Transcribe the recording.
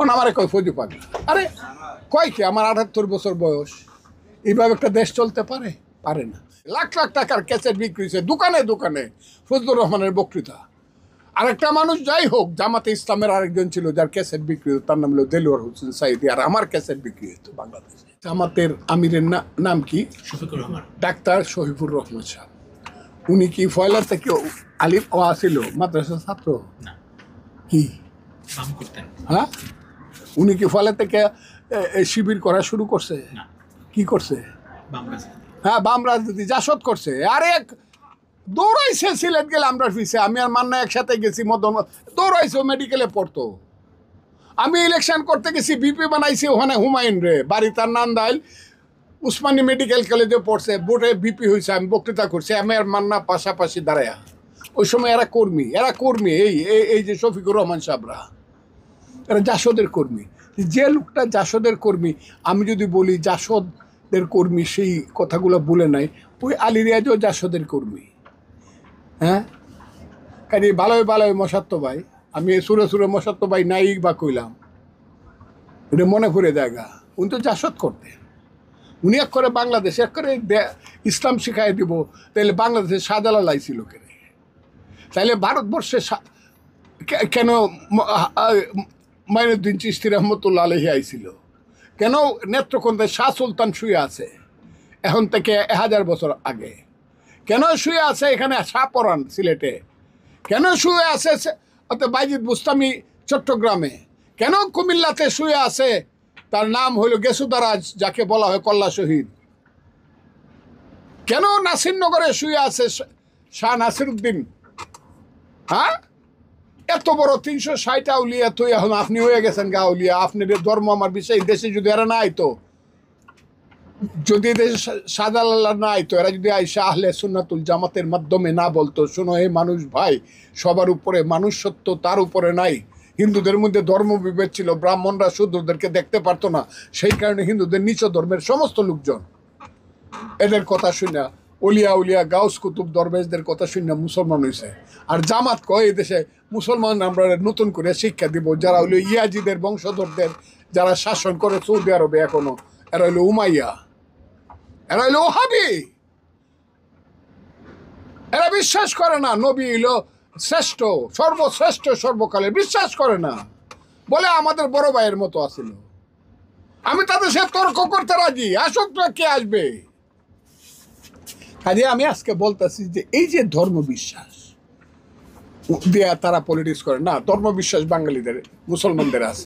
আমারে কয় ফৌজি পাগলা। আরে কয় কি, আমার ৭৮ বছর বয়স, এইভাবে একটা দেশ চলতে পারে? পারে না। লাখ লাখ টাকার ক্যাসেট বিক্রি হয়েছে দোকানে দোকানে ফজলুর রহমানের বক্তৃতা। আরেকটা মানুষ যাই হোক, জামাতে ইসলামের আরেকজন ছিল যার ক্যাসেট বিক্রি হতো, তার নাম হলো দেলোয়ার হোসেন সাইদি, আর আমার ক্যাসেট বিক্রি হতো বাংলাদেশে। জামাতের আমিরের নাম কি? শফিকুর রহমান। ডাক্তার শফিকুর রহমান সাহেব। উনি কি ফয়লা থেকে আলিম ছিল মাদ্রাসার ছাত্র? না, কি বাম করতেন। হ্যাঁ, উনি কি ফয়লা থেকে শিবির করা শুরু করছে? না, কি করছে? বাম রাজনীতি। হ্যাঁ, বাম রাজনীতি জাসদ করছে। আরে দৌড়াইছে সিলেট গেলে আমরা ফিসে, আমি আর মান্না একসাথে গেছি, মদন দৌড়াইছে, মেডিকেলে পড়তো। আমি ইলেকশন করতে গেছি, বিপি বানাইছি ওখানে হুমায়ুন রে, বাড়ি তার নান্দাইল, উসমানী মেডিকেল কলেজে পড়ছে, বোর্ডে বিপি হয়েছে, আমি বক্তৃতা করছি, আমি আর মান্না পাশাপাশি দাঁড়ায়া। ওই সময় এরা কর্মী, এই যে শফিকুর রহমান সাহেবরা, এরা জাসদের কর্মী। যে লোকটা জাসদের কর্মী, আমি যদি বলি জাসদের কর্মী, সেই কথাগুলো বলে নাই, ওই আলী রিয়াজও জাসদের কর্মী। হ্যাঁ, কাজে ভালোই মশাত্ত ভাই, আমি সুরে মশাত্ত ভাই নাই বা কইলাম, এটা মনে করে জায়গা। উনি তো জাসদ করতেন। উনি এক করে বাংলাদেশ এক করে ইসলাম শিখাই দিব, তাহলে বাংলাদেশে শাহজালাল আইছিল কেন? তাইলে ভারতবর্ষে কেন মাইনুদ্দিন চিশতি রহমতুল্লাহ আলাইহি আইছিল? কেন নেত্রকোনায় শাহ সুলতান শুয়ে আছে এখন থেকে 1000 বছর আগে? কেন শুয়ে আছে এখানে শাহপরান সিলেটে? কেন শুয়ে আছে বাইজিদ বুস্তামি চট্টগ্রামে? কেন কুমিল্লাতে শুয়ে আছে তার নাম হইল গেসুদারাজ, যাকে বলা হয় কল্লা শহীদ? কেন নাসিরনগরে শুয়ে আছে শাহ নাসিরউদ্দিন? হ্যাঁ, এত বড় 360 আউলিয়া, তুই এখন আপনি হয়ে গেছেন গা আউলিয়া। আপনার ধর্ম আমার বিষয়, দেশে যদি এরা না আইতো, যদি দেশে শাহজালাল না আইতো, এরা যদি আইসা আহলে সুন্নাতুল জামাতের মাধ্যমে না বলতো, শোনো হে মানুষ ভাই, সবার উপরে মানুষ সত্য, তার উপরে নাই। হিন্দুদের মধ্যে ধর্ম বিভেদ ছিল, ব্রাহ্মণরা শূদ্রদেরকে দেখতে পারতো না, সেই কারণে হিন্দুদের নিচ ধর্মের সমস্ত লোকজন এদের কথা শুনে, উলিয়া গাউস কুতুব দরবেশদের কথা শুনে মুসলমান হয়েছে। আর জামাত কয় এই দেশে মুসলমান আমরা নতুন করে শিক্ষা দিব, যারা হইল ইয়াজিদের বংশধরদের, যারা শাসন করে সৌদি আরবে এখনো, এরা হইল উমাইয়া, এরা হইল ওহাবি। এরা বিশ্বাস করে না নবী হইল শ্রেষ্ঠ, সর্বশ্রেষ্ঠ সর্বকালে, বিশ্বাস করে না, বলে আমাদের বড় ভাইয়ের মতো আছিল। আমি তাদের সাথে তর্ক করতে রাজি, আসুক না, কে আসবে? কাজে আমি আজকে বলতেছি যে এই যে ধর্ম বিশ্বাস দিয়ে তারা পলিটিক্স করে না, ধর্ম বিশ্বাস বাঙালিদের, মুসলমানদের আছে।